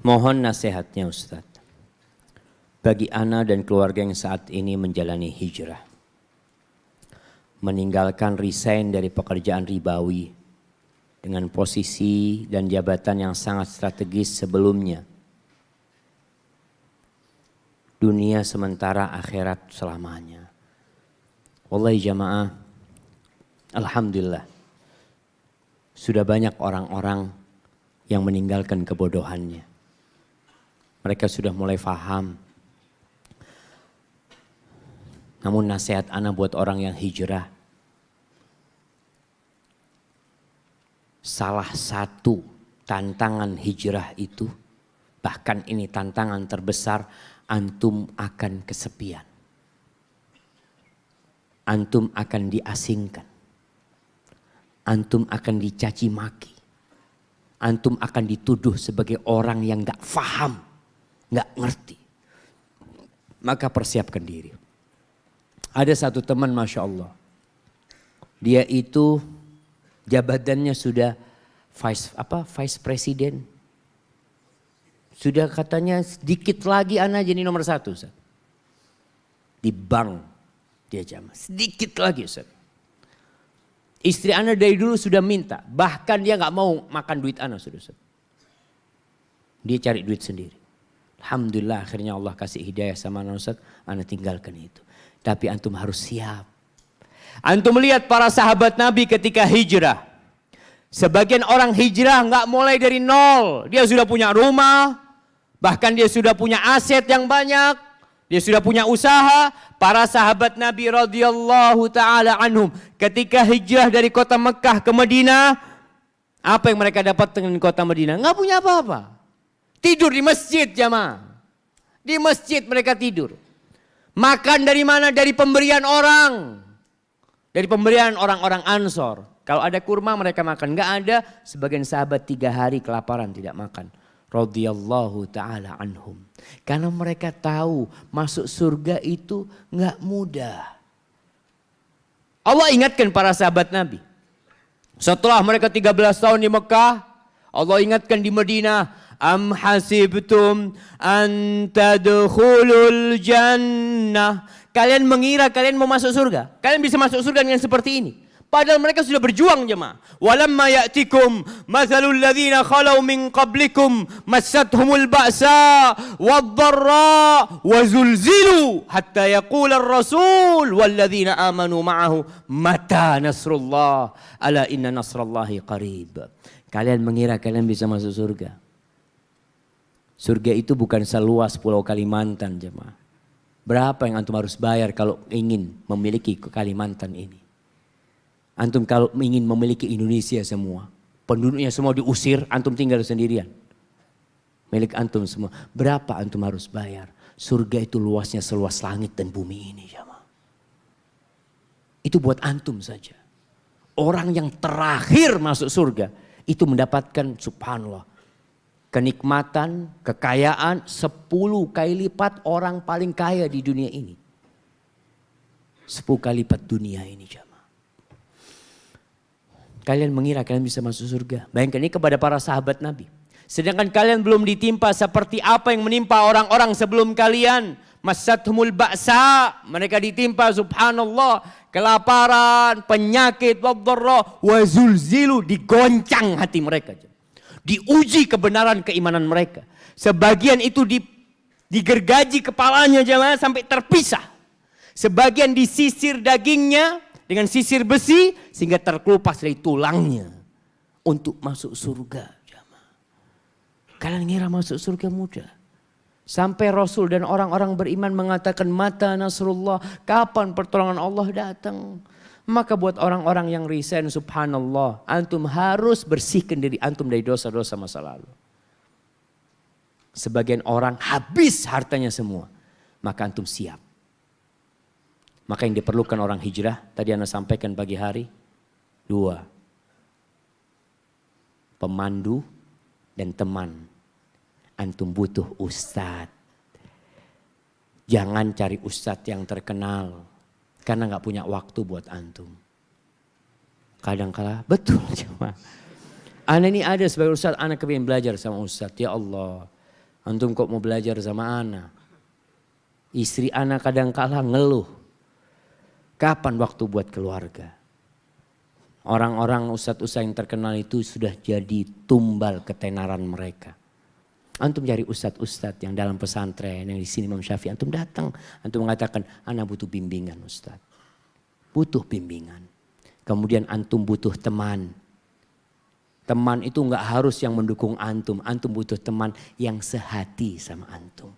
Mohon nasihatnya Ustaz. Bagi ana dan keluarga yang saat ini menjalani hijrah. Meninggalkan resign dari pekerjaan ribawi. Dengan posisi dan jabatan yang sangat strategis sebelumnya. Dunia sementara, akhirat selamanya. Wallahi jamaah, alhamdulillah. Sudah banyak orang-orang yang meninggalkan kebodohannya. Mereka sudah mulai faham. Namun nasihat ana buat orang yang hijrah. Salah satu tantangan hijrah itu, bahkan ini tantangan terbesar, antum akan kesepian. Antum akan diasingkan. Antum akan dicaci maki. Antum akan dituduh sebagai orang yang gak faham, gak ngerti. Maka persiapkan diri. Ada satu teman Masya Allah. Dia itu jabatannya sudah vice presiden. Sudah katanya sedikit lagi ana jadi nomor 1 Ustaz. Di bank dia jamaah. Sedikit lagi Ustaz. Istri ana dari dulu sudah minta. Bahkan dia gak mau makan duit ana Ustaz. Dia cari duit sendiri. Alhamdulillah akhirnya Allah kasih hidayah sama ana Ustaz. Ana tinggalkan itu. Tapi antum harus siap. Antum melihat para sahabat Nabi ketika hijrah. Sebagian orang hijrah gak mulai dari nol. Dia sudah punya rumah. Bahkan dia sudah punya aset yang banyak. Dia sudah punya usaha. Para sahabat Nabi radhiyallahu ta'ala anhum. Ketika hijrah dari kota Mekah ke Madinah. Apa yang mereka dapat dengan kota Madinah? Gak punya apa-apa. Tidur di masjid jamaah. Di masjid mereka tidur. Makan dari mana? Dari pemberian orang. Dari pemberian orang-orang Ansor. Kalau ada kurma mereka makan. Gak ada. Sebagian sahabat 3 hari kelaparan tidak makan. Radhiyallahu ta'ala anhum. Karena mereka tahu masuk surga itu gak mudah. Allah ingatkan para sahabat Nabi. Setelah mereka 13 tahun di Mekah. Allah ingatkan di Madinah. Am hasibtum an tadkhulul jannah. Kalian mengira kalian mau masuk surga. Kalian bisa masuk surga dengan seperti ini. Padahal mereka sudah berjuang jemaah. Walamma ya'tikum mathalul ladzina khalau min qablikum massathumul ba'sa wadh-dharra wa zulzilu hatta yaqula ar-rasul wal ladzina amanu ma'ahu mata nasrullah ala inna nasrallahi qarib. Kalian mengira kalian bisa masuk surga. Surga itu bukan seluas Pulau Kalimantan jemaah. Berapa yang antum harus bayar kalau ingin memiliki Kalimantan ini? Antum kalau ingin memiliki Indonesia semua. Penduduknya semua diusir, antum tinggal sendirian. Milik antum semua. Berapa antum harus bayar? Surga itu luasnya seluas langit dan bumi ini jemaah. Itu buat antum saja. Orang yang terakhir masuk surga itu mendapatkan subhanallah. Kenikmatan, kekayaan 10 kali lipat orang paling kaya di dunia ini. 10 kali lipat dunia ini jemaah. Kalian mengira kalian bisa masuk surga. Bayangkan ini kepada para sahabat Nabi. Sedangkan kalian belum ditimpa seperti apa yang menimpa orang-orang sebelum kalian. Massathumul ba'sa. Mereka ditimpa subhanallah. Kelaparan, penyakit, wadh-dharra, wa zulzilu. Digoncang hati mereka. Diuji kebenaran keimanan mereka. Sebagian itu digergaji kepalanya jemaah sampai terpisah. Sebagian disisir dagingnya dengan sisir besi sehingga terkelupas dari tulangnya untuk masuk surga jemaah. Kalian ngira masuk surga mudah? Sampai Rasul dan orang-orang beriman mengatakan mata nasrullah, kapan pertolongan Allah datang? Maka buat orang-orang yang resign subhanallah, antum harus bersihkan diri antum dari dosa-dosa masa lalu. Sebagian orang habis hartanya semua, maka antum siap. Maka yang diperlukan orang hijrah, tadi Anda sampaikan pagi hari, 2. Pemandu dan teman. Antum butuh ustadz. Jangan cari ustadz yang terkenal. Karena gak punya waktu buat antum. Kadang-kala betul cuma. Ana ini ada sebagai ustadz, ana kepingin belajar sama ustadz. Ya Allah. Antum kok mau belajar sama ana? Istri ana kadang-kala ngeluh. Kapan waktu buat keluarga? Orang-orang ustadz-ustadz yang terkenal itu sudah jadi tumbal ketenaran mereka. Antum cari ustadz-ustadz yang dalam pesantren, yang di sini Imam Syafi'i. Antum datang, antum mengatakan, ana butuh bimbingan ustadz. Butuh bimbingan. Kemudian antum butuh teman. Teman itu enggak harus yang mendukung antum. Antum butuh teman yang sehati sama antum.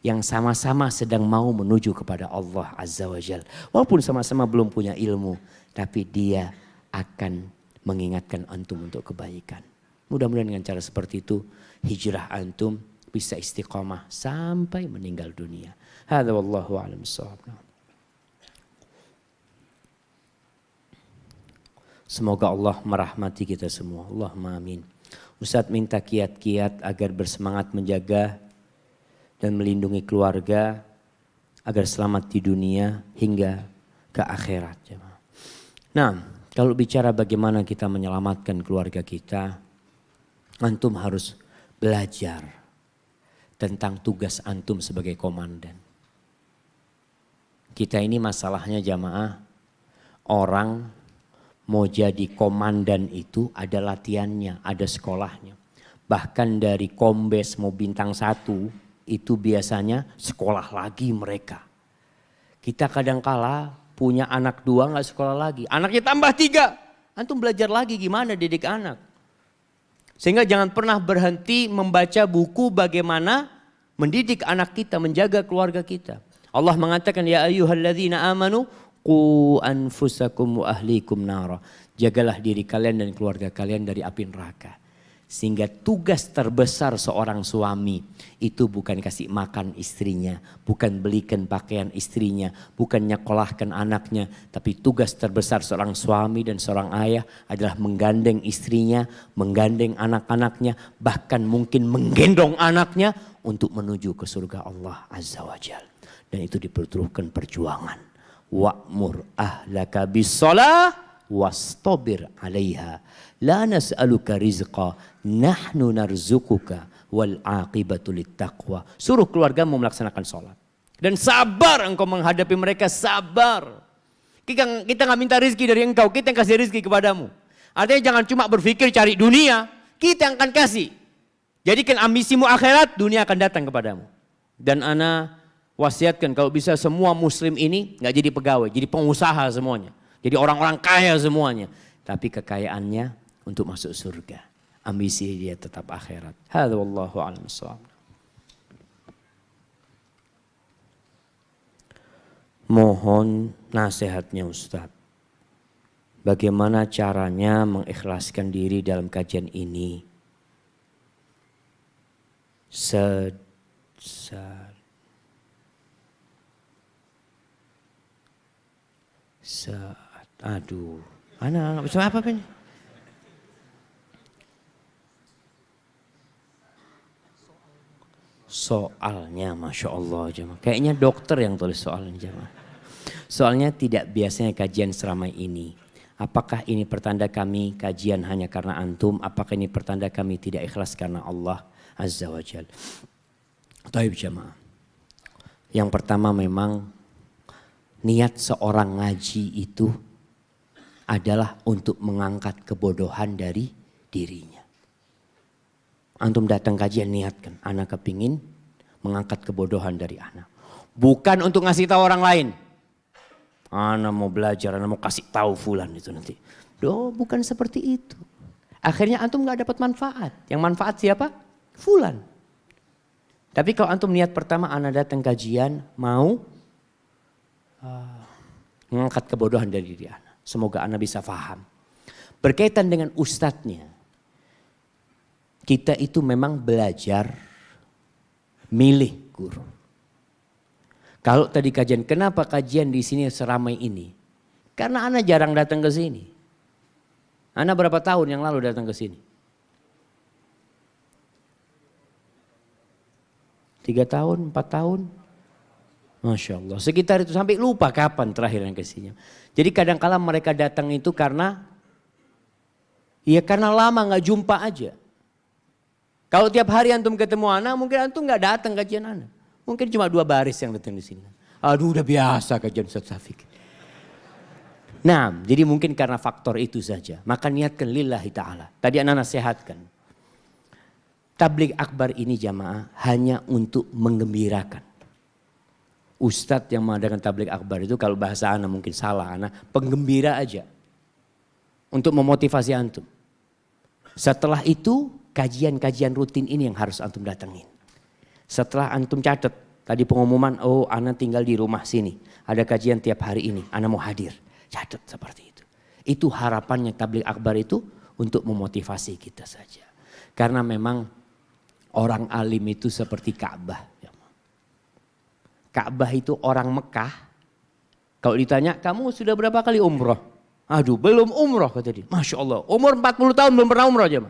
Yang sama-sama sedang mau menuju kepada Allah Azza wa Jal. Walaupun sama-sama belum punya ilmu. Tapi dia akan mengingatkan antum untuk kebaikan. Mudah-mudahan dengan cara seperti itu hijrah antum bisa istiqamah sampai meninggal dunia. Hadza wallahu a'lam bissawab. Semoga Allah merahmati kita semua. Allahumma amin. Ustadz minta kiat-kiat agar bersemangat menjaga dan melindungi keluarga agar selamat di dunia hingga ke akhirat. Nah, kalau bicara bagaimana kita menyelamatkan keluarga kita, antum harus belajar tentang tugas antum sebagai komandan. Kita ini masalahnya jamaah, orang mau jadi komandan itu ada latihannya, ada sekolahnya. Bahkan dari kombes mau bintang 1 itu biasanya sekolah lagi mereka. Kita kadang-kala punya anak 2 gak sekolah lagi. Anaknya tambah 3. Antum belajar lagi gimana didik anak. Sehingga jangan pernah berhenti membaca buku bagaimana mendidik anak kita, menjaga keluarga kita. Allah mengatakan, ya ayyuhalladzina amanu qu anfusakum wa ahlikum nara. Jagalah diri kalian dan keluarga kalian dari api neraka. Sehingga tugas terbesar seorang suami itu bukan kasih makan istrinya, bukan belikan pakaian istrinya, bukan nyekolahkan anaknya. Tapi tugas terbesar seorang suami dan seorang ayah adalah menggandeng istrinya, menggandeng anak-anaknya, bahkan mungkin menggendong anaknya untuk menuju ke surga Allah Azza wa Jal. Dan itu diperlukan perjuangan. Wa'mur ahlaka bis-shalah wastabir 'alaiha. La nas'aluka rizqa, nahnu narzukuka wal 'aqibatu littaqwa. Suruh keluargamu melaksanakan sholat. Dan sabar engkau menghadapi mereka, sabar. Kita enggak minta rizki dari engkau, kita yang kasih rizki kepadamu. Artinya jangan cuma berpikir cari dunia, kita yang akan kasih. Jadikan ambisimu akhirat, dunia akan datang kepadamu. Dan ana wasiatkan kalau bisa semua muslim ini enggak jadi pegawai, jadi pengusaha semuanya. Jadi orang-orang kaya semuanya. Tapi kekayaannya untuk masuk surga. Ambisi dia tetap akhirat. Hadza wallahu a'lam bissawab. Mohon nasihatnya Ustaz. Bagaimana caranya mengikhlaskan diri dalam kajian ini? Aduh, anak bisa apa ini? Soalnya Masya Allah jemaah. Kayaknya dokter yang tulis soalnya jemaah. Soalnya tidak biasanya kajian seramai ini. Apakah ini pertanda kami kajian hanya karena antum? Apakah ini pertanda kami tidak ikhlas karena Allah Azza wa Jal? Taib jemaah. Yang pertama memang niat seorang ngaji itu adalah untuk mengangkat kebodohan dari dirinya. Antum datang kajian niatkan, anak kepingin mengangkat kebodohan dari anak. Bukan untuk ngasih tahu orang lain. Anak mau belajar, anak mau kasih tahu fulan itu nanti. Bukan seperti itu. Akhirnya antum gak dapat manfaat. Yang manfaat siapa? Fulan. Tapi kalau antum niat pertama anak datang kajian mau mengangkat kebodohan dari diri anak. Semoga anak bisa faham. Berkaitan dengan ustadznya. Kita itu memang belajar milih guru. Kalau tadi kajian, kenapa kajian di sini seramai ini? Karena anak jarang datang ke sini. Anak berapa tahun yang lalu datang ke sini? 3 tahun, 4 tahun? Masya Allah, sekitar itu sampai lupa kapan terakhir yang kesini. Jadi kadang-kala mereka datang itu karena lama gak jumpa aja. Kalau tiap hari antum ketemu anak, mungkin antum nggak datang kajian anak. Mungkin cuma 2 baris yang datang di sini. Aduh, udah biasa kajian Ustaz Syafiq. Nah, jadi mungkin karena faktor itu saja. Maka niatkan lillahi ta'ala. Tadi anak nasihatkan. Tabligh akbar ini jamaah hanya untuk menggembirakan. Ustadz yang mengadakan tabligh akbar itu kalau bahasa anak mungkin salah. Anak penggembira aja. Untuk memotivasi antum. Setelah itu kajian-kajian rutin ini yang harus antum datengin. Setelah antum catat. Tadi pengumuman, oh anak tinggal di rumah sini. Ada kajian tiap hari ini, anak mau hadir. Catat seperti itu. Itu harapannya tabligh akbar itu untuk memotivasi kita saja. Karena memang orang alim itu seperti Ka'bah. Ka'bah itu orang Mekah. Kalau ditanya, kamu sudah berapa kali umroh? Aduh, belum umroh kata dia. Masya Allah, umur 40 tahun belum pernah umroh aja.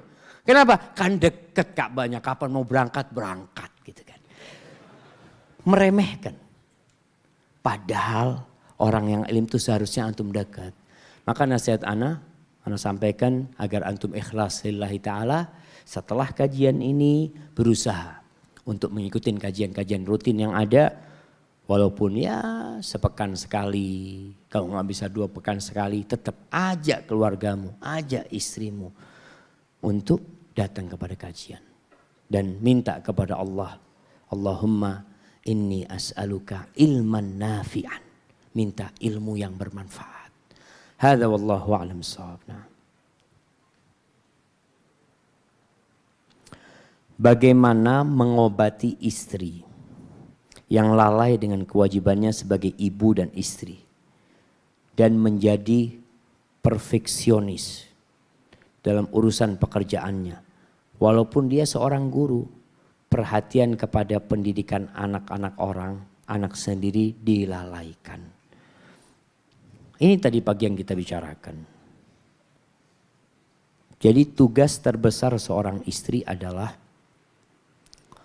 Kenapa? Kan deket Ka'bahnya, kapan mau berangkat, berangkat gitu kan. Meremehkan. Padahal orang yang alim itu seharusnya antum dekat. Maka nasihat ana sampaikan agar antum ikhlas lillahi ta'ala. Setelah kajian ini berusaha untuk mengikuti kajian-kajian rutin yang ada. Walaupun ya sepekan sekali, kalau nggak bisa 2 pekan sekali, tetap ajak keluargamu, ajak istrimu untuk datang kepada kajian. Dan minta kepada Allah, Allahumma inni as'aluka ilman nafi'an. Minta ilmu yang bermanfaat. Hadza wallahu a'lam bissawab. Bagaimana mengobati istri yang lalai dengan kewajibannya sebagai ibu dan istri dan menjadi perfeksionis dalam urusan pekerjaannya, walaupun dia seorang guru, perhatian kepada pendidikan anak-anak orang, anak sendiri dilalaikan. Ini tadi pagi yang kita bicarakan. Jadi tugas terbesar seorang istri adalah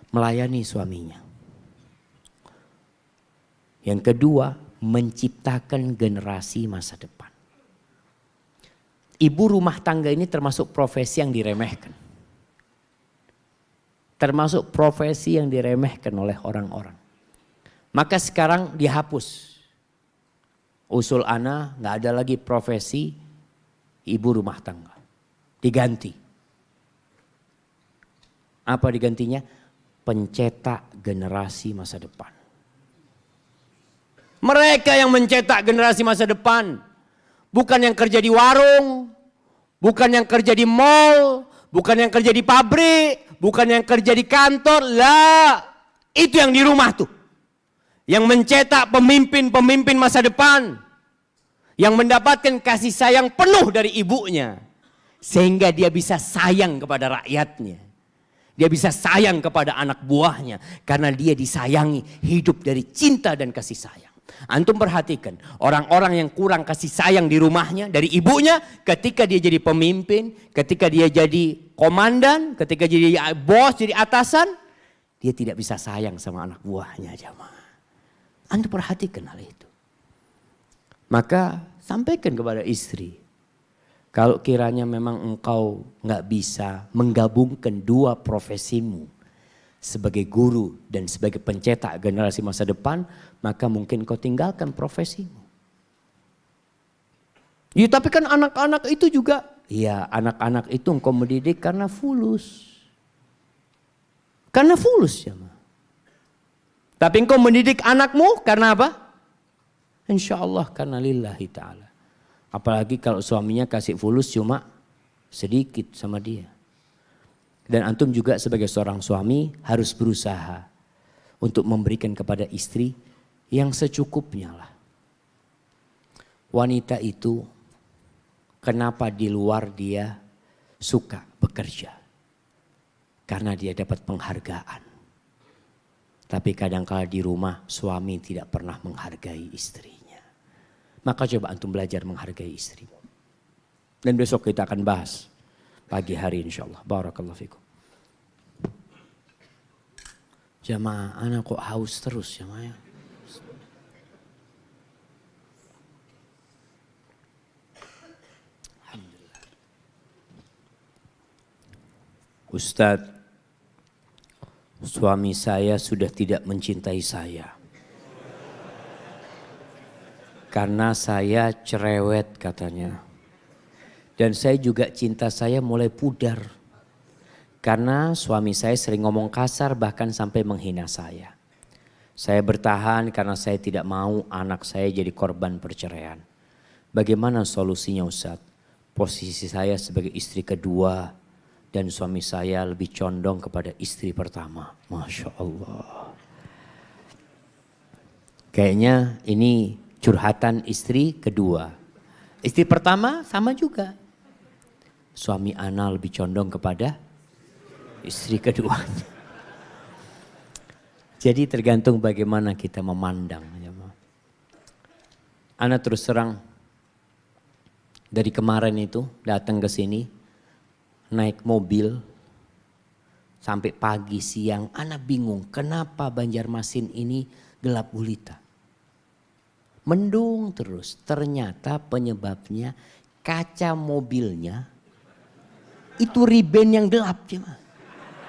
melayani suaminya. Yang kedua, menciptakan generasi masa depan. Ibu rumah tangga ini termasuk profesi yang diremehkan. Termasuk profesi yang diremehkan oleh orang-orang. Maka sekarang dihapus. Usul ana gak ada lagi profesi ibu rumah tangga. Diganti. Apa digantinya? Pencetak generasi masa depan. Mereka yang mencetak generasi masa depan. Bukan yang kerja di warung. Bukan yang kerja di mall. Bukan yang kerja di pabrik. Bukan yang kerja di kantor. Lah. Itu yang di rumah tuh. Yang mencetak pemimpin-pemimpin masa depan. Yang mendapatkan kasih sayang penuh dari ibunya. Sehingga dia bisa sayang kepada rakyatnya. Dia bisa sayang kepada anak buahnya. Karena dia disayangi, hidup dari cinta dan kasih sayang. Antum perhatikan, orang-orang yang kurang kasih sayang di rumahnya, dari ibunya, ketika dia jadi pemimpin, ketika dia jadi komandan, ketika jadi bos, jadi atasan, dia tidak bisa sayang sama anak buahnya jamaah. Antum perhatikan hal itu. Maka sampaikan kepada istri, kalau kiranya memang engkau nggak bisa menggabungkan 2 profesimu sebagai guru dan sebagai pencetak generasi masa depan, maka mungkin kau tinggalkan profesimu. Ya tapi kan anak-anak itu juga, ya anak-anak itu engkau mendidik karena fulus. Karena fulus ya. Tapi engkau mendidik anakmu karena apa? Insya Allah karena lillahi ta'ala. Apalagi kalau suaminya kasih fulus cuma sedikit sama dia. Dan antum juga sebagai seorang suami harus berusaha untuk memberikan kepada istri yang secukupnya lah. Wanita itu kenapa di luar dia suka bekerja? Karena dia dapat penghargaan. Tapi kadang-kala di rumah suami tidak pernah menghargai istrinya. Maka coba antum belajar menghargai istrimu. Dan besok kita akan bahas. Pagi hari insyaAllah. Barakallahu fikum. Jamaah, anak kok haus terus jamaah. Alhamdulillah. Ustadz, Suami saya sudah tidak mencintai saya. Karena saya cerewet katanya. Dan saya juga cinta saya mulai pudar. Karena suami saya sering ngomong kasar bahkan sampai menghina saya. Saya bertahan karena saya tidak mau anak saya jadi korban perceraian. Bagaimana solusinya Ustadz? Posisi saya sebagai istri kedua dan suami saya lebih condong kepada istri pertama. Masya Allah. Kayaknya ini curhatan istri kedua. Istri pertama sama juga. Suami ana lebih condong kepada istri kedua. Jadi tergantung bagaimana kita memandang. Ana terus terang dari kemarin itu datang ke sini naik mobil sampai pagi siang. Ana bingung kenapa Banjarmasin ini gelap gulita. Mendung terus. Ternyata penyebabnya kaca mobilnya itu riben yang gelap.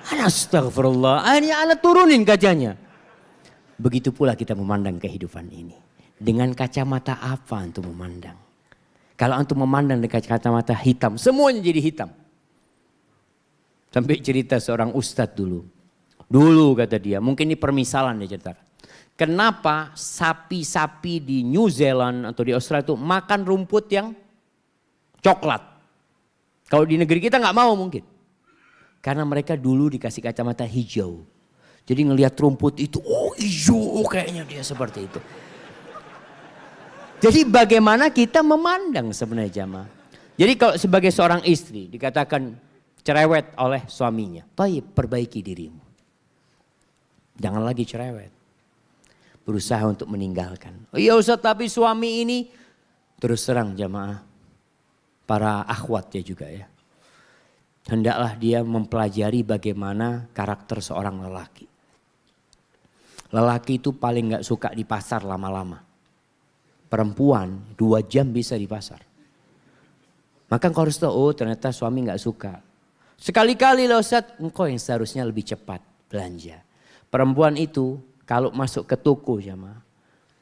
Astagfirullah. Akhirnya ana turunin kacanya. Begitu pula kita memandang kehidupan ini. Dengan kacamata apa untuk memandang? Kalau antum memandang dengan kacamata hitam, semuanya jadi hitam. Sampai cerita seorang ustadz dulu. Dulu kata dia, mungkin ini permisalan dia cerita. Kenapa sapi-sapi di New Zealand atau di Australia itu makan rumput yang coklat? Kalau di negeri kita nggak mau mungkin. Karena mereka dulu dikasih kacamata hijau. Jadi ngelihat rumput itu, oh hijau kayaknya dia seperti itu. Jadi bagaimana kita memandang sebenarnya jamaah. Jadi kalau sebagai seorang istri dikatakan cerewet oleh suaminya. Taib, perbaiki dirimu. Jangan lagi cerewet. Berusaha untuk meninggalkan. Oh iya Ustaz, tapi suami ini terus terang jamaah. Para akhwat ya juga ya. Hendaklah dia mempelajari bagaimana karakter seorang lelaki. Lelaki itu paling gak suka di pasar lama-lama. Perempuan 2 jam bisa di pasar. Maka engkau harus tahu, oh ternyata suami gak suka. Sekali-kali loh Ustaz, engkau yang seharusnya lebih cepat belanja. Perempuan itu kalau masuk ke toko jamaah,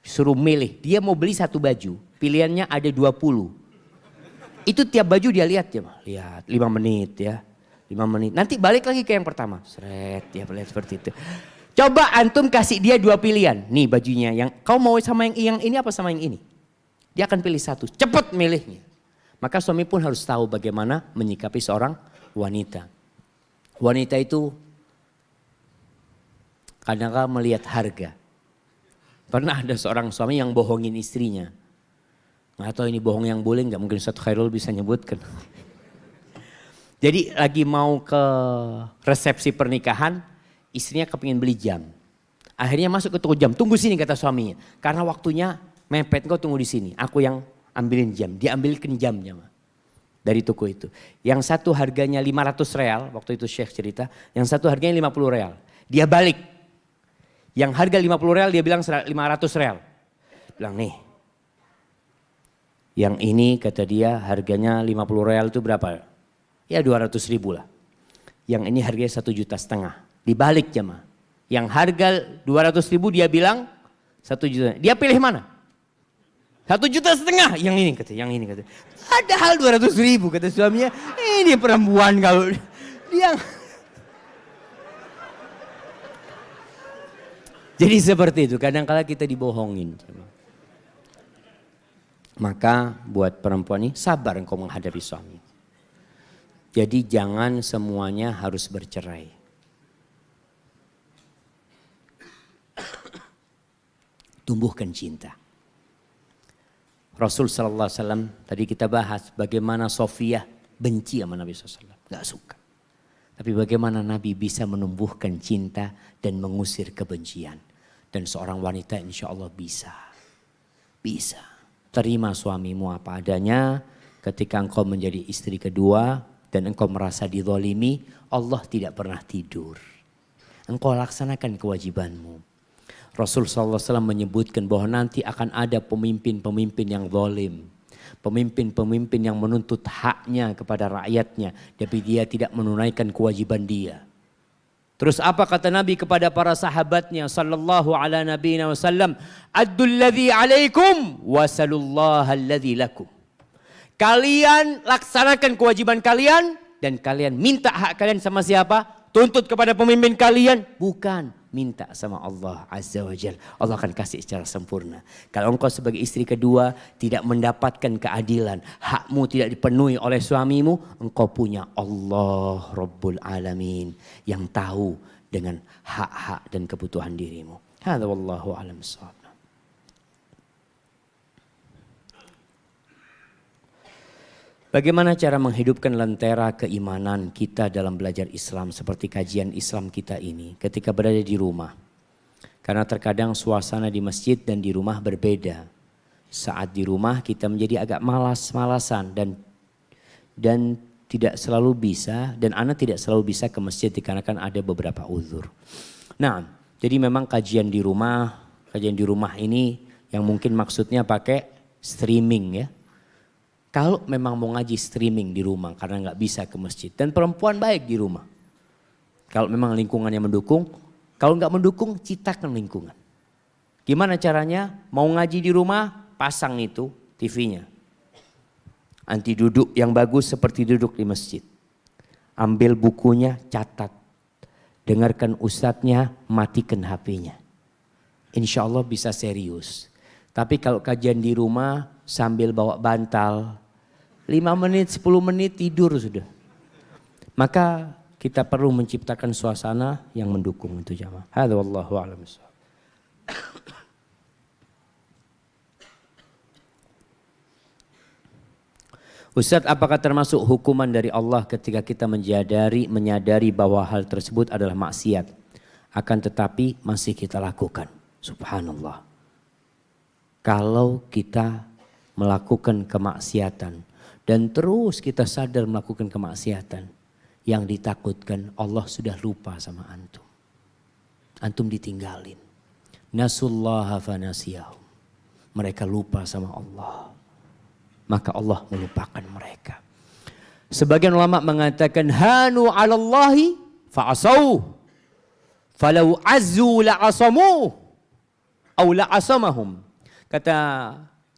suruh milih. Dia mau beli 1 baju, pilihannya ada 20. Itu tiap baju dia lihat jamaah. Lihat 5 menit ya, 5 menit. Nanti balik lagi ke yang pertama. Seret, dia lihat seperti itu. Coba antum kasih dia 2 pilihan. Nih bajunya, yang kau mau sama yang ini apa sama yang ini? Dia akan pilih 1, cepat milihnya. Maka suami pun harus tahu bagaimana menyikapi seorang wanita. Wanita itu kadang-kadang melihat harga. Pernah ada seorang suami yang bohongin istrinya. Nggak tahu ini bohong yang boleh nggak, mungkin Ustaz Khairul bisa nyebutkan. Jadi lagi mau ke resepsi pernikahan, istrinya kepingin beli jam. Akhirnya masuk ke toko jam, tunggu sini kata suaminya. Karena waktunya mepet, kau tunggu di sini. Aku yang ambilin jam, dia ambilkan jamnya dari toko itu. Yang satu harganya 500 real, waktu itu Syekh cerita. Yang satu harganya 50 real. Dia balik. Yang harga 50 real dia bilang 500 real. Bilang nih. Yang ini kata dia harganya 50 real itu berapa? Ya 200 ribu lah. Yang ini harganya 1,5 juta. Dibalik jemaah. Yang harga 200 ribu dia bilang 1 juta. Dia pilih mana? 1,5 juta. Yang ini kata, yang ini kata. Ada hal 200 ribu kata suaminya. Ini perempuan kalau dia. Jadi seperti itu. Kadang-kala kita dibohongin. Maka buat perempuan ini sabar engkau menghadapi suami. Jadi jangan semuanya harus bercerai. Tumbuhkan cinta. Rasul sallallahu alaihi wasallam tadi kita bahas bagaimana Sofia benci sama Nabi sallallahu alaihi wasallam, enggak suka. Tapi bagaimana Nabi bisa menumbuhkan cinta dan mengusir kebencian. Dan seorang wanita insya Allah bisa. Bisa. Terima suamimu apa adanya. Ketika engkau menjadi istri kedua dan engkau merasa dizalimi, Allah tidak pernah tidur. Engkau laksanakan kewajibanmu. Rasul sallallahu alaihi wasallam menyebutkan bahwa nanti akan ada pemimpin-pemimpin yang zalim. Pemimpin-pemimpin yang menuntut haknya kepada rakyatnya. Tapi dia tidak menunaikan kewajiban dia. Terus apa kata Nabi kepada para sahabatnya sallallahu ala nabiyina wasallam? Addul ladzi alaikum wasalullaha alladzi lakum. Kalian laksanakan kewajiban kalian dan kalian minta hak kalian sama siapa? Tuntut kepada pemimpin kalian? Bukan, minta sama Allah Azza wa Jalla. Allah akan kasih secara sempurna. Kalau engkau sebagai istri kedua tidak mendapatkan keadilan, hakmu tidak dipenuhi oleh suamimu, engkau punya Allah Rabbul Alamin yang tahu dengan hak-hak dan kebutuhan dirimu. Hadza wallahu a'lam bissawab. Bagaimana cara menghidupkan lentera keimanan kita dalam belajar Islam seperti kajian Islam kita ini ketika berada di rumah? Karena terkadang suasana di masjid dan di rumah berbeda. Saat di rumah kita menjadi agak malas-malasan dan tidak selalu bisa, dan anak tidak selalu bisa ke masjid dikarenakan ada beberapa uzur. Nah, jadi memang kajian di rumah ini yang mungkin maksudnya pakai streaming ya. Kalau memang mau ngaji streaming di rumah karena nggak bisa ke masjid. Dan perempuan baik di rumah. Kalau memang lingkungannya mendukung. Kalau nggak mendukung, ciptakan lingkungan. Gimana caranya? Mau ngaji di rumah, pasang itu TV-nya. Anti duduk yang bagus seperti duduk di masjid. Ambil bukunya, catat. Dengarkan ustadznya, matikan HP-nya. Insya Allah bisa serius. Tapi kalau kajian di rumah sambil bawa bantal, 5 menit, 10 menit tidur sudah. Maka kita perlu menciptakan suasana yang mendukung itu jamaah. Hadza wallahu a'lam bissawab. Ustaz, apakah termasuk hukuman dari Allah ketika kita menyadari bahwa hal tersebut adalah maksiat, akan tetapi masih kita lakukan? Subhanallah. Kalau kita melakukan kemaksiatan dan terus kita sadar melakukan kemaksiatan, yang ditakutkan Allah sudah lupa sama antum. Antum ditinggalin. Nasullaha fanasiyahum. Mereka lupa sama Allah. Maka Allah melupakan mereka. Sebagian ulama mengatakan hanu 'alallahi fa'asau. Falau azzu la'asamu au la'asamahum. Kata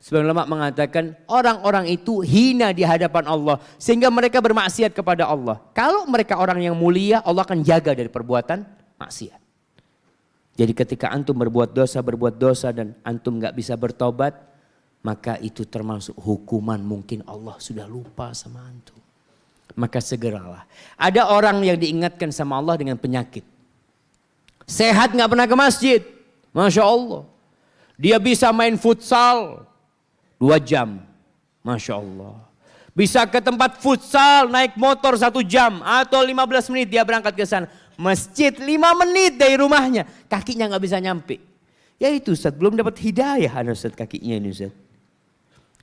sebagian ulama mengatakan orang-orang itu hina di hadapan Allah sehingga mereka bermaksiat kepada Allah. Kalau mereka orang yang mulia, Allah akan jaga dari perbuatan maksiat. Jadi ketika antum berbuat dosa dan antum gak bisa bertobat, maka itu termasuk hukuman, mungkin Allah sudah lupa sama antum. Maka segeralah. Ada orang yang diingatkan sama Allah dengan penyakit. Sehat gak pernah ke masjid. Masya Allah. Dia bisa main futsal 2 jam. Masya Allah. Bisa ke tempat futsal naik motor 1 jam. Atau 15 menit dia berangkat ke sana. Masjid 5 menit dari rumahnya. Kakinya gak bisa nyampe. Ya itu Ustaz, belum dapat hidayah Ustaz kakinya ini Ustaz.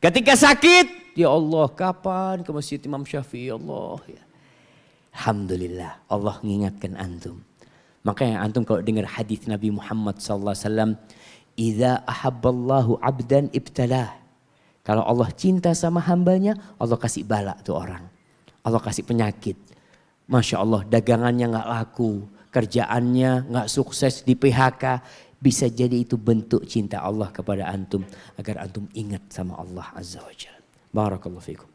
Ketika sakit, ya Allah kapan ke masjid Imam Syafi'i Allah. Ya. Alhamdulillah Allah mengingatkan antum. Makanya antum kalau dengar hadis Nabi Muhammad SAW. Idza ahabballahu abdan ibtalah. Kalau Allah cinta sama hambanya, Allah kasih bala tuh orang. Allah kasih penyakit. Masya Allah dagangannya gak laku. Kerjaannya gak sukses, di PHK. Bisa jadi itu bentuk cinta Allah kepada antum. Agar antum ingat sama Allah Azza wa Jalla. Barakallahu fikum.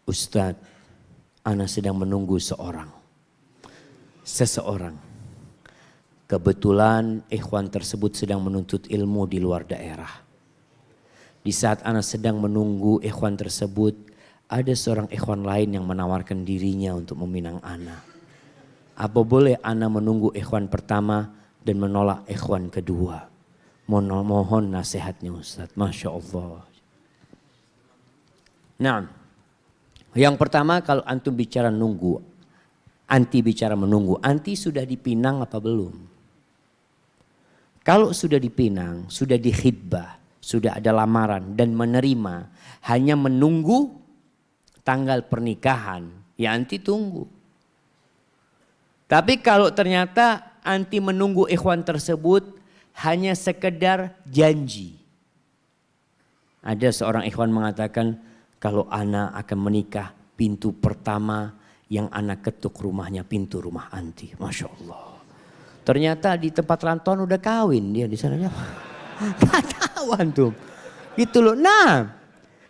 Ustadz, ana sedang menunggu seseorang. Kebetulan ikhwan tersebut sedang menuntut ilmu di luar daerah. Di saat ana sedang menunggu ikhwan tersebut, ada seorang ikhwan lain yang menawarkan dirinya untuk meminang ana. Apa boleh ana menunggu ikhwan pertama dan menolak ikhwan kedua? Mohon nasihatnya Ustaz. Masya Allah. Nah, yang pertama kalau antum bicara nunggu, anti bicara menunggu, anti sudah dipinang apa belum? Kalau sudah dipinang, sudah dikhidbah, sudah ada lamaran dan menerima, hanya menunggu tanggal pernikahan, ya anti tunggu. Tapi kalau ternyata anti menunggu ikhwan tersebut hanya sekedar janji. Ada seorang ikhwan mengatakan, kalau ana akan menikah Pintu pertama yang anak ketuk rumahnya pintu rumah anti. Masya Allah. Ternyata di tempat rantauan udah kawin dia di sana. Gak tahu antum. Gitu loh. Nah,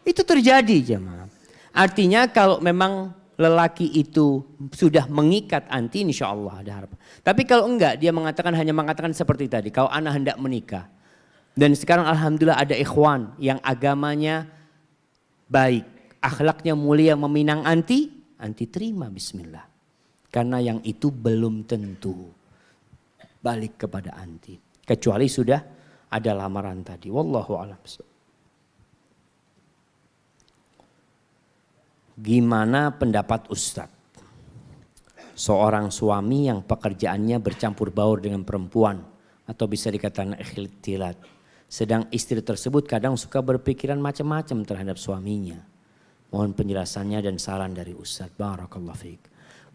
itu terjadi jemaah. Artinya kalau memang lelaki itu sudah mengikat anti, insya Allah ada harapan. Tapi kalau enggak, dia hanya mengatakan seperti tadi. Kalau anak hendak menikah. Dan sekarang alhamdulillah ada ikhwan yang agamanya baik. Akhlaknya mulia meminang anti terima bismillah. Karena yang itu belum tentu balik kepada anti. Kecuali sudah ada lamaran tadi. Wallahu a'lam. Gimana pendapat Ustadz? Seorang suami yang pekerjaannya bercampur baur dengan perempuan. Atau bisa dikatakan ikhtilat. Sedang istri tersebut kadang suka berpikiran macam-macam terhadap suaminya. Mohon penjelasannya dan saran dari Ustadz. Barakallahu fiik.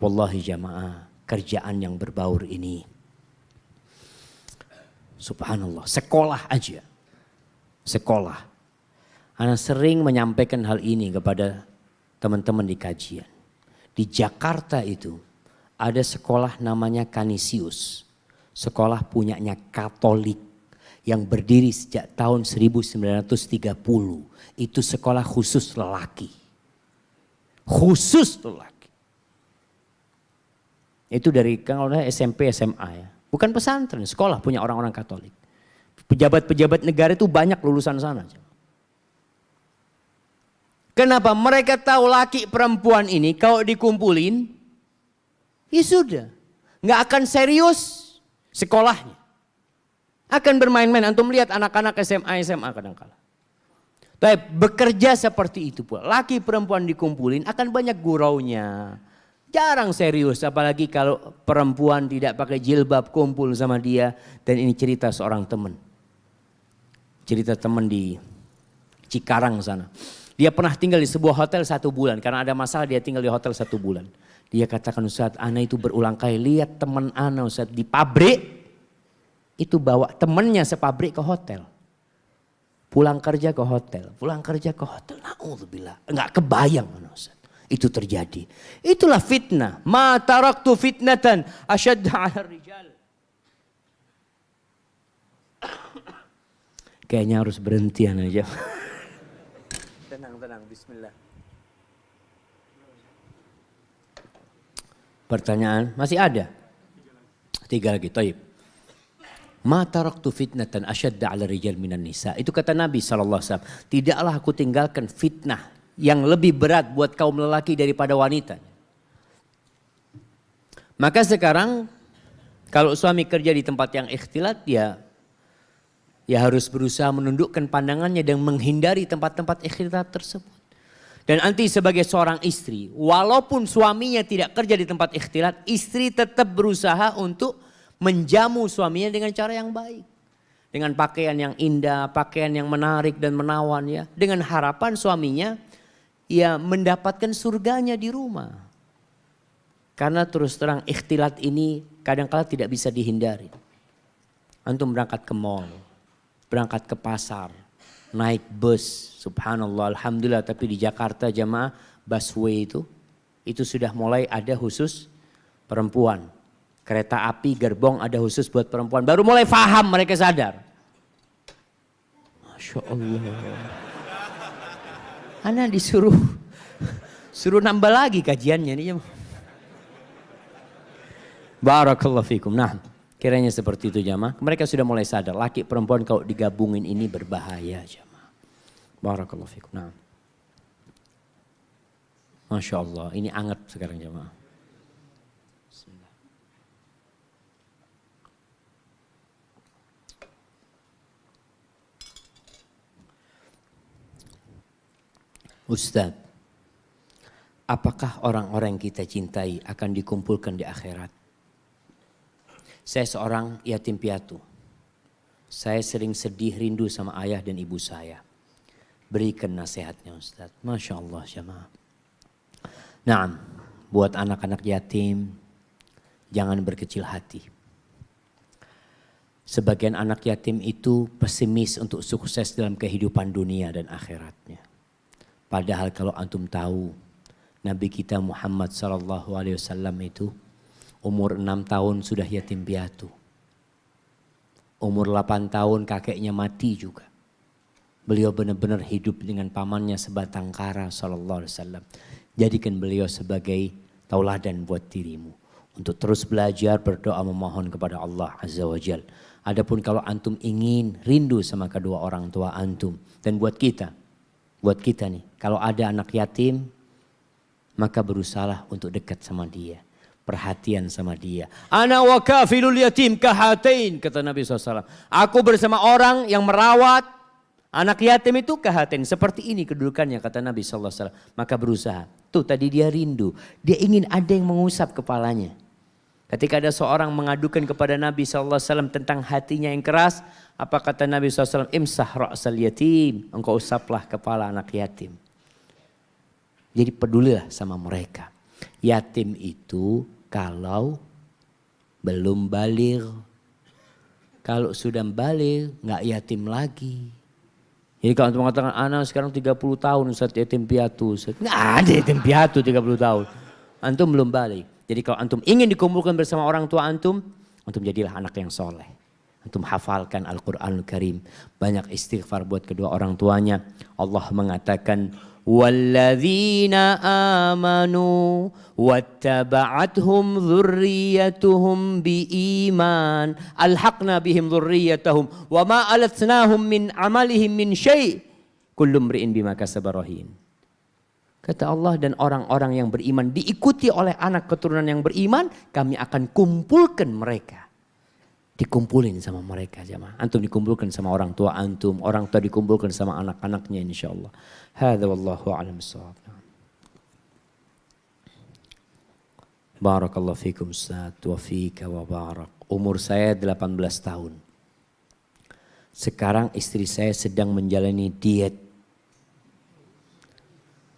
Wallahi jamaah, kerjaan yang berbaur ini. Subhanallah, sekolah aja. Sekolah. Ana sering menyampaikan hal ini kepada teman-teman di kajian. Di Jakarta itu ada sekolah namanya Canisius. Sekolah punyanya Katolik yang berdiri sejak tahun 1930. Itu sekolah khusus lelaki. Khusus lelaki. Itu dari kalau SMP, SMA ya. Bukan pesantren, sekolah punya orang-orang Katolik. Pejabat-pejabat negara itu banyak lulusan sana. Kenapa? Mereka tahu laki perempuan ini kalau dikumpulin, ya sudah. Nggak akan serius sekolahnya. Akan bermain-main. Antum lihat anak-anak SMA kadang-kala. Tapi bekerja seperti itu pula. Laki perempuan dikumpulin akan banyak guraunya. Jarang serius, apalagi kalau perempuan tidak pakai jilbab kumpul sama dia. Dan ini cerita seorang teman. Cerita teman di Cikarang sana. Dia pernah tinggal di sebuah hotel 1 bulan. Karena ada masalah dia tinggal di hotel 1 bulan. Dia katakan, Ustaz, ana itu berulang kali lihat teman ana Ustaz di pabrik. Itu bawa temannya sepabrik ke hotel. Pulang kerja ke hotel. Pulang kerja ke hotel. Na'udzubillah. Enggak kebayang Ustaz. Itu terjadi. Itulah fitnah. Ma taraktu fitnatan asyadda 'ala rijal. Kayaknya harus berhenti aja. Tenang, bismillah. Pertanyaan masih ada? 3 lagi, taib. Ma taraktu fitnatan asyadda 'ala rijal minan nisa. Itu kata Nabi SAW. Tidaklah aku tinggalkan fitnah yang lebih berat buat kaum lelaki daripada wanita. Maka sekarang kalau suami kerja di tempat yang ikhtilat ya harus berusaha menundukkan pandangannya dan menghindari tempat-tempat ikhtilat tersebut. Dan nanti sebagai seorang istri, walaupun suaminya tidak kerja di tempat ikhtilat, istri tetap berusaha untuk menjamu suaminya dengan cara yang baik. Dengan pakaian yang indah, pakaian yang menarik dan menawan ya. Dengan harapan suaminya ya mendapatkan surganya di rumah. Karena terus terang ikhtilat ini kadang-kala tidak bisa dihindari. Antum berangkat ke mall, berangkat ke pasar, naik bus, subhanallah, alhamdulillah. Tapi di Jakarta jamaah busway itu sudah mulai ada khusus perempuan. Kereta api gerbong ada khusus buat perempuan. Baru mulai faham mereka sadar. Masya Allah. Ana disuruh nambah lagi kajiannya nih. Barakallahu fikum. Nah, kiranya seperti itu jamaah. Mereka sudah mulai sadar. Laki perempuan kalau digabungin ini berbahaya jamaah. Barakallahu fikum. Nah. Masya Allah. Ini anget sekarang jamaah. Ustaz, apakah orang-orang yang kita cintai akan dikumpulkan di akhirat? Saya seorang yatim piatu. Saya sering sedih rindu sama ayah dan ibu saya. Berikan nasihatnya Ustaz. Masya Allah jamaah. Nah, buat anak-anak yatim, jangan berkecil hati. Sebagian anak yatim itu pesimis untuk sukses dalam kehidupan dunia dan akhiratnya. Padahal kalau antum tahu Nabi kita Muhammad sallallahu alaihi wasallam itu umur 6 tahun sudah yatim piatu. Umur 8 tahun kakeknya mati juga. Beliau benar-benar hidup dengan pamannya sebatang kara sallallahu alaihi wasallam. Jadikan beliau sebagai tauladan buat dirimu. Untuk terus belajar, berdoa, memohon kepada Allah Azza wa Jal. Adapun kalau antum ingin rindu sama kedua orang tua antum. Dan buat kita nih, kalau ada anak yatim, maka berusahalah untuk dekat sama dia. Perhatian sama dia. Ana wa kafilul yatim kahatain, kata Nabi SAW. Aku bersama orang yang merawat anak yatim itu kahatain. Seperti ini kedudukannya, kata Nabi SAW. Maka berusaha. Tuh tadi dia rindu. Dia ingin ada yang mengusap kepalanya. Ketika ada seorang mengadukan kepada Nabi SAW tentang hatinya yang keras. Apa kata Nabi SAW? Imsah ra'sal yatim. Engkau usaplah kepala anak yatim. Jadi pedulilah sama mereka. Yatim itu kalau belum baligh. Kalau sudah baligh nggak yatim lagi. Jadi kalau antum mengatakan anak sekarang 30 tahun Ustaz yatim piatu. Nggak ada yatim piatu 30 tahun. Antum belum balik. Jadi kalau antum ingin dikumpulkan bersama orang tua antum jadilah anak yang soleh. Antum hafalkan Al-Quranul Karim. Banyak istighfar buat kedua orang tuanya. Allah mengatakan, walladzina amanu wattaba'athum dzurriyyatuhum biiman alhaqna bihim dzurriyyatahum wa ma alatnahum min amalihim min syai' kullu imri'in bima kasaba rahin. Kata Allah, dan orang-orang yang beriman diikuti oleh anak keturunan yang beriman, kami akan kumpulkan mereka. Dikumpulin sama mereka jemaah. Antum dikumpulkan sama orang tua antum, orang tua dikumpulkan sama anak-anaknya insyaallah. Hadza wallahu a'lam bissawab. Barakallahu fikum Ustaz wa fika wa barak. Umur saya 18 tahun. Sekarang istri saya sedang menjalani diet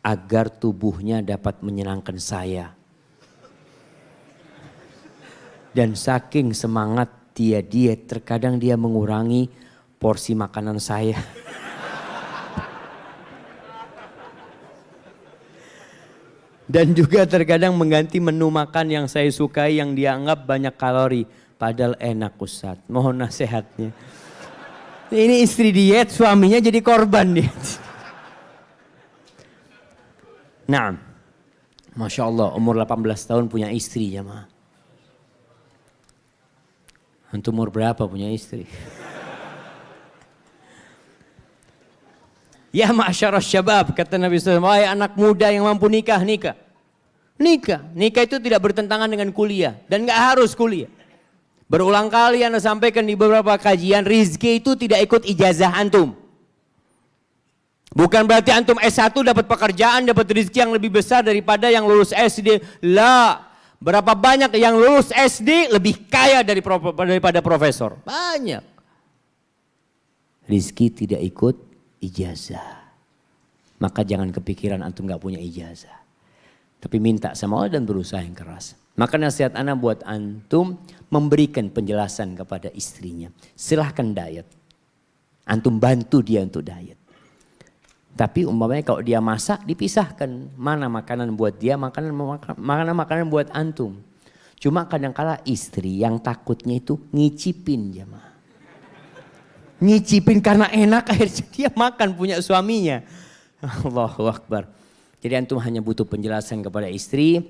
agar tubuhnya dapat menyenangkan saya. Dan saking semangat dia diet, terkadang dia mengurangi porsi makanan saya. Dan juga terkadang mengganti menu makan yang saya sukai yang dia anggap banyak kalori. Padahal enak Ustaz, mohon nasihatnya. Ini istri diet, suaminya jadi korban diet. Nah, Masya Allah umur 18 tahun punya istri jemaah. Antum umur berapa punya istri? Ya ma'asyarah syabab, kata Nabi SAW, wahai anak muda yang mampu nikah, nikah. Nikah, nikah itu tidak bertentangan dengan kuliah dan gak harus kuliah. Berulang kali Anda sampaikan di beberapa kajian, rizki itu tidak ikut ijazah antum. Bukan berarti antum S1 dapat pekerjaan, dapat rezeki yang lebih besar daripada yang lulus SD. Lah, berapa banyak yang lulus SD lebih kaya daripada profesor? Banyak. Rezeki tidak ikut ijazah. Maka jangan kepikiran antum gak punya ijazah. Tapi minta sama Allah dan berusaha yang keras. Maka nasihat ana buat antum memberikan penjelasan kepada istrinya. Silahkan diet. Antum bantu dia untuk diet. Tapi umpamanya kalau dia masak dipisahkan. Mana makanan buat dia, makanan buat antum. Cuma kadang-kala istri yang takutnya itu ngicipin jemaah. Ngicipin karena enak akhirnya dia makan punya suaminya. Allahu Akbar. Jadi antum hanya butuh penjelasan kepada istri.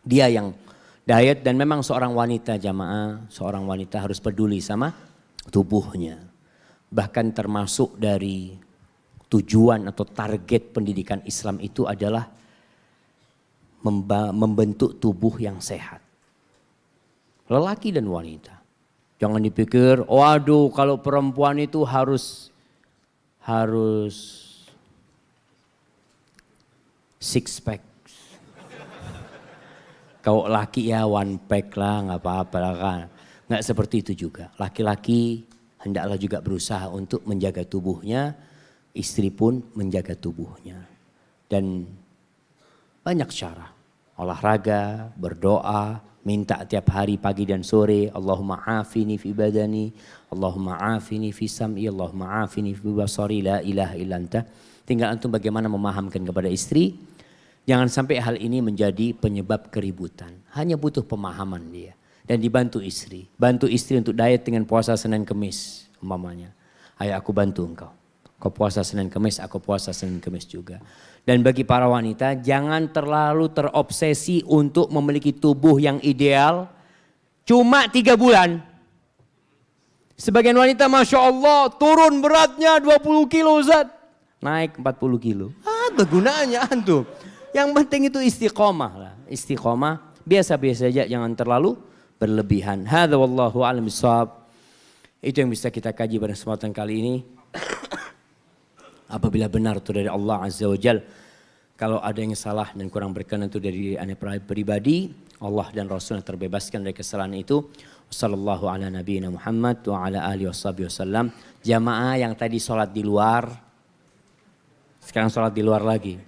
Dia yang diet dan memang seorang wanita jamaah. Seorang wanita harus peduli sama tubuhnya. Bahkan termasuk dari tujuan atau target pendidikan Islam itu adalah membentuk tubuh yang sehat. Lelaki dan wanita. Jangan dipikir, waduh kalau perempuan itu harus six pack. Kalau laki ya one pack lah, nggak apa-apa lah kan. Nggak seperti itu juga. Laki-laki hendaklah juga berusaha untuk menjaga tubuhnya. Istri pun menjaga tubuhnya. Dan banyak cara. Olahraga, berdoa, minta tiap hari pagi dan sore. Allahumma afini fi badani, Allahumma afini fi sam'i, Allahumma afini fi basari, la ilaha illa anta. Tinggal antum bagaimana memahamkan kepada istri. Jangan sampai hal ini menjadi penyebab keributan. Hanya butuh pemahaman dia. Dan dibantu istri. Bantu istri untuk diet dengan puasa Senin Kemis umpamanya. Ayo aku bantu engkau. Kau puasa Senin Kemis, aku puasa Senin Kemis juga. Dan bagi para wanita, jangan terlalu terobsesi untuk memiliki tubuh yang ideal. Cuma 3 bulan. Sebagian wanita Masya Allah turun beratnya 20 kilo Ustaz. Naik 40 kilo. Apa gunanya antum? Yang penting itu istiqomah lah. Istiqomah biasa-biasa saja, jangan terlalu berlebihan. Hadza wallahu a'lam bishawab. Itu yang bisa kita kaji pada kesempatan kali ini. Apabila benar itu dari Allah Azza wa Jal. Kalau ada yang salah dan kurang berkenan itu dari anda pribadi, Allah dan Rasul yang terbebaskan dari kesalahan itu. Wassallallahu ala nabiyina Muhammad wa ala alihi wasallam. Jamaah yang tadi sholat di luar, sekarang sholat di luar lagi.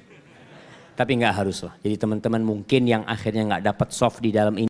Tapi nggak harus lah. Jadi teman-teman mungkin yang akhirnya nggak dapat soft di dalam ini.